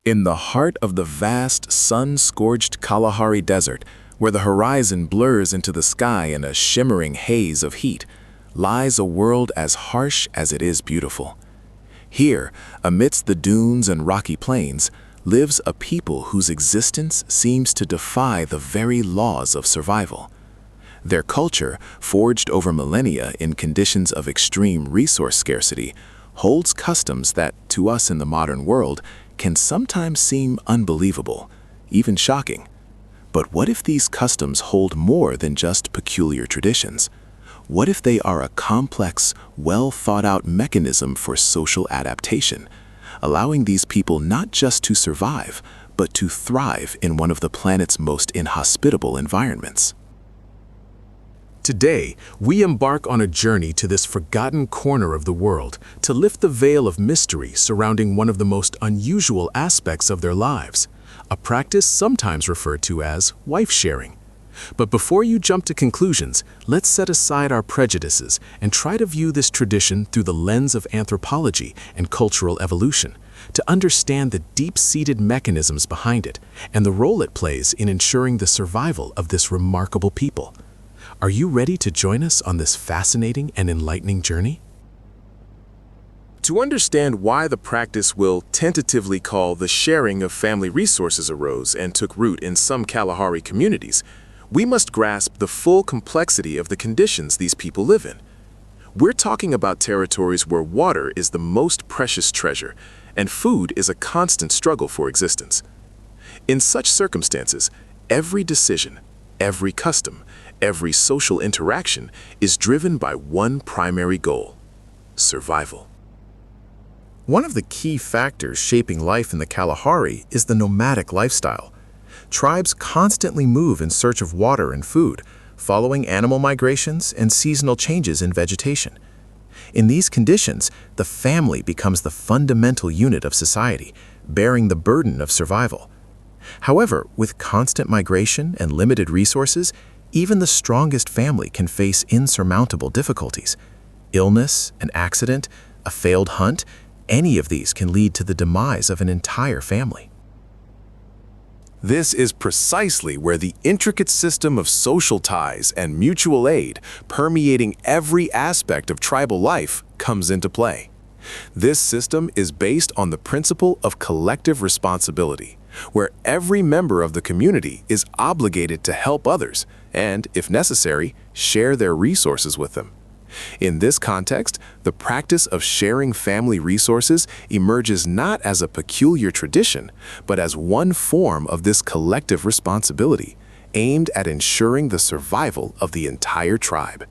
In the heart of the vast, sun-scorched Kalahari Desert, where the horizon blurs into the sky in a shimmering haze of heat, lies a world as harsh as it is beautiful. Here, amidst the dunes and rocky plains, lives a people whose existence seems to defy the very laws of survival. Their culture, forged over millennia in conditions of extreme resource scarcity, holds customs that, to us in the modern world, can sometimes seem unbelievable, even shocking. But what if these customs hold more than just peculiar traditions? What if they are a complex, well-thought-out mechanism for social adaptation, allowing these people not just to survive, but to thrive in one of the planet's most inhospitable environments? Today, we embark on a journey to this forgotten corner of the world to lift the veil of mystery surrounding one of the most unusual aspects of their lives, a practice sometimes referred to as wife-sharing. But before you jump to conclusions, let's set aside our prejudices and try to view this tradition through the lens of anthropology and cultural evolution, to understand the deep-seated mechanisms behind it and the role it plays in ensuring the survival of this remarkable people. Are you ready to join us on this fascinating and enlightening journey? To understand why the practice we'll tentatively call the sharing of family resources arose and took root in some Kalahari communities, we must grasp the full complexity of the conditions these people live in. We're talking about territories where water is the most precious treasure, and food is a constant struggle for existence. In such circumstances, every decision, every custom, every social interaction is driven by one primary goal: survival. One of the key factors shaping life in the Kalahari is the nomadic lifestyle. Tribes constantly move in search of water and food, following animal migrations and seasonal changes in vegetation. In these conditions, the family becomes the fundamental unit of society, bearing the burden of survival. However, with constant migration and limited resources, even the strongest family can face insurmountable difficulties. Illness, an accident, a failed hunt, any of these can lead to the demise of an entire family. This is precisely where the intricate system of social ties and mutual aid permeating every aspect of tribal life comes into play. This system is based on the principle of collective responsibility, where every member of the community is obligated to help others and, if necessary, share their resources with them. In this context, the practice of sharing family resources emerges not as a peculiar tradition, but as one form of this collective responsibility, aimed at ensuring the survival of the entire tribe.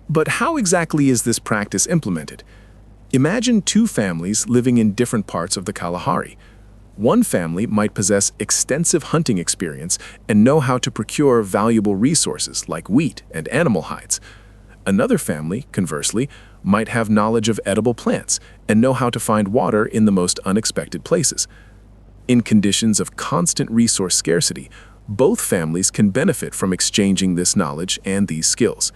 But how exactly is this practice implemented? Imagine two families living in different parts of the Kalahari. One family might possess extensive hunting experience and know how to procure valuable resources like wheat and animal hides. Another family, conversely, might have knowledge of edible plants and know how to find water in the most unexpected places. In conditions of constant resource scarcity, both families can benefit from exchanging this knowledge and these skills.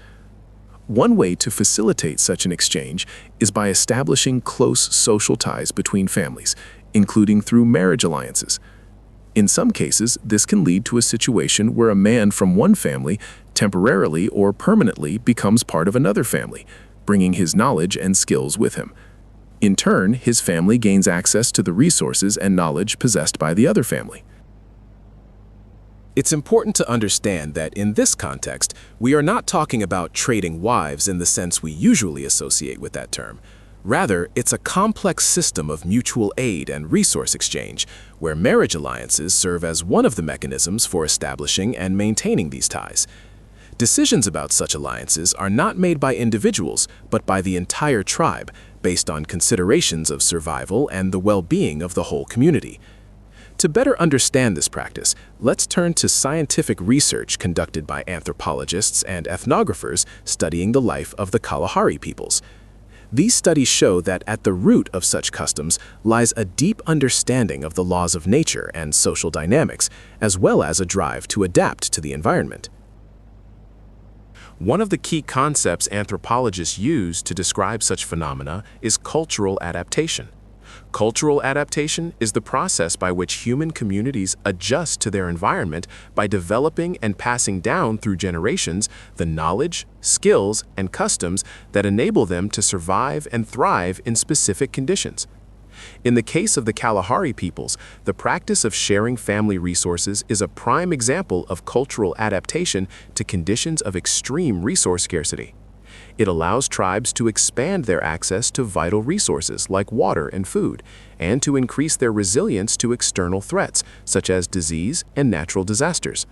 One way to facilitate such an exchange is by establishing close social ties between families, including through marriage alliances. In some cases, this can lead to a situation where a man from one family temporarily or permanently becomes part of another family, bringing his knowledge and skills with him. In turn, his family gains access to the resources and knowledge possessed by the other family. It's important to understand that in this context, we are not talking about trading wives in the sense we usually associate with that term. Rather, it's a complex system of mutual aid and resource exchange, where marriage alliances serve as one of the mechanisms for establishing and maintaining these ties. Decisions about such alliances are not made by individuals, but by the entire tribe, based on considerations of survival and the well-being of the whole community. To better understand this practice, let's turn to scientific research conducted by anthropologists and ethnographers studying the life of the Kalahari peoples. These studies show that at the root of such customs lies a deep understanding of the laws of nature and social dynamics, as well as a drive to adapt to the environment. One of the key concepts anthropologists use to describe such phenomena is cultural adaptation. Cultural adaptation is the process by which human communities adjust to their environment by developing and passing down through generations the knowledge, skills, and customs that enable them to survive and thrive in specific conditions. In the case of the Kalahari peoples, the practice of sharing family resources is a prime example of cultural adaptation to conditions of extreme resource scarcity. It allows tribes to expand their access to vital resources like water and food, and to increase their resilience to external threats, such as disease and natural disasters.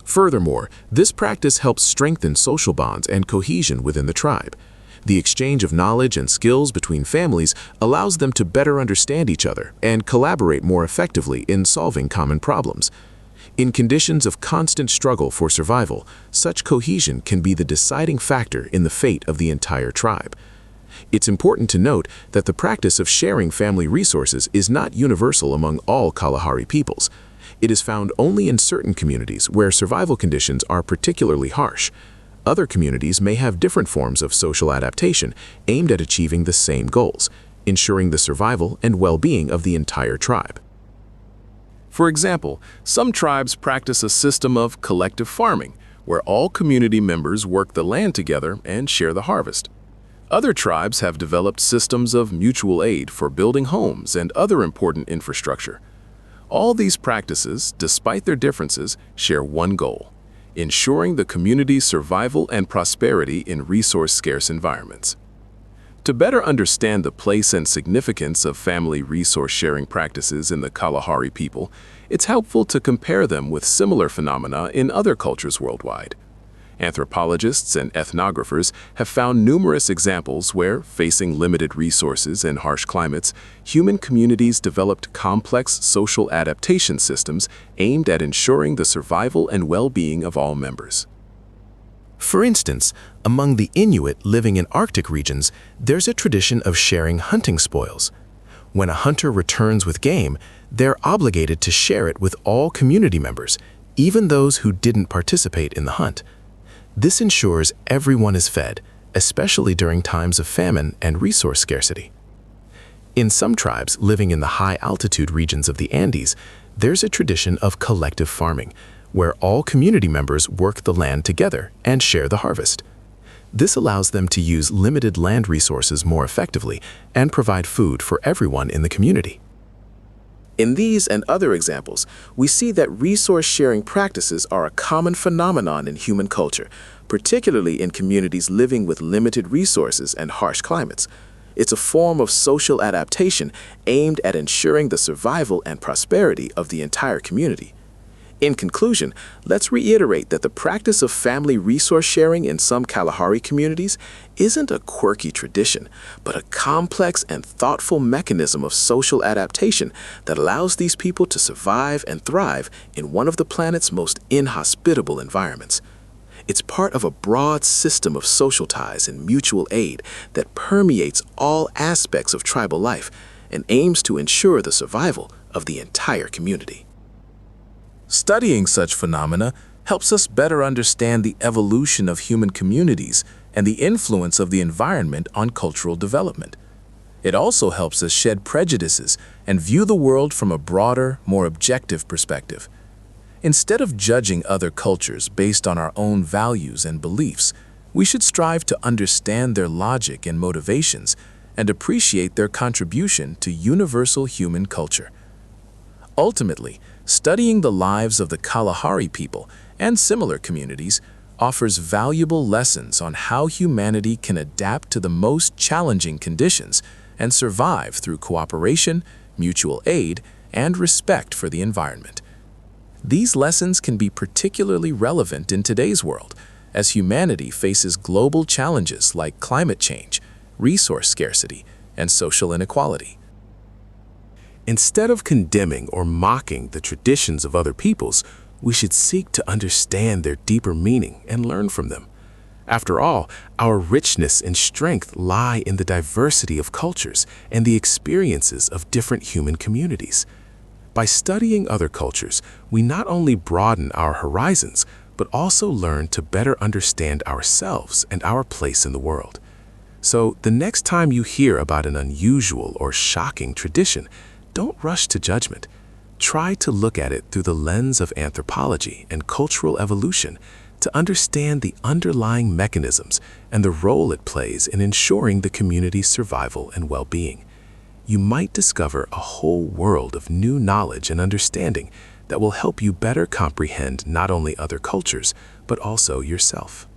Furthermore, this practice helps strengthen social bonds and cohesion within the tribe. The exchange of knowledge and skills between families allows them to better understand each other and collaborate more effectively in solving common problems. In conditions of constant struggle for survival, such cohesion can be the deciding factor in the fate of the entire tribe. It's important to note that the practice of sharing family resources is not universal among all Kalahari peoples. It is found only in certain communities where survival conditions are particularly harsh. Other communities may have different forms of social adaptation aimed at achieving the same goals, ensuring the survival and well-being of the entire tribe. For example, some tribes practice a system of collective farming, where all community members work the land together and share the harvest. Other tribes have developed systems of mutual aid for building homes and other important infrastructure. All these practices, despite their differences, share one goal: ensuring the community's survival and prosperity in resource-scarce environments. To better understand the place and significance of family resource-sharing practices in the Kalahari people, it's helpful to compare them with similar phenomena in other cultures worldwide. Anthropologists and ethnographers have found numerous examples where, facing limited resources and harsh climates, human communities developed complex social adaptation systems aimed at ensuring the survival and well-being of all members. For instance, among the Inuit living in Arctic regions, there's a tradition of sharing hunting spoils. When a hunter returns with game, they're obligated to share it with all community members, even those who didn't participate in the hunt. This ensures everyone is fed, especially during times of famine and resource scarcity. In some tribes living in the high-altitude regions of the Andes, there's a tradition of collective farming, where all community members work the land together and share the harvest. This allows them to use limited land resources more effectively and provide food for everyone in the community. In these and other examples, we see that resource-sharing practices are a common phenomenon in human culture, particularly in communities living with limited resources and harsh climates. It's a form of social adaptation aimed at ensuring the survival and prosperity of the entire community. In conclusion, let's reiterate that the practice of family resource sharing in some Kalahari communities isn't a quirky tradition, but a complex and thoughtful mechanism of social adaptation that allows these people to survive and thrive in one of the planet's most inhospitable environments. It's part of a broad system of social ties and mutual aid that permeates all aspects of tribal life and aims to ensure the survival of the entire community. Studying such phenomena helps us better understand the evolution of human communities and the influence of the environment on cultural development. It also helps us shed prejudices and view the world from a broader, more objective perspective. Instead of judging other cultures based on our own values and beliefs, we should strive to understand their logic and motivations and appreciate their contribution to universal human culture. Ultimately, studying the lives of the Kalahari people and similar communities offers valuable lessons on how humanity can adapt to the most challenging conditions and survive through cooperation, mutual aid, and respect for the environment. These lessons can be particularly relevant in today's world, as humanity faces global challenges like climate change, resource scarcity, and social inequality. Instead of condemning or mocking the traditions of other peoples, we should seek to understand their deeper meaning and learn from them. After all, our richness and strength lie in the diversity of cultures and the experiences of different human communities. By studying other cultures, we not only broaden our horizons, but also learn to better understand ourselves and our place in the world. So the next time you hear about an unusual or shocking tradition, don't rush to judgment. Try to look at it through the lens of anthropology and cultural evolution to understand the underlying mechanisms and the role it plays in ensuring the community's survival and well-being. You might discover a whole world of new knowledge and understanding that will help you better comprehend not only other cultures, but also yourself.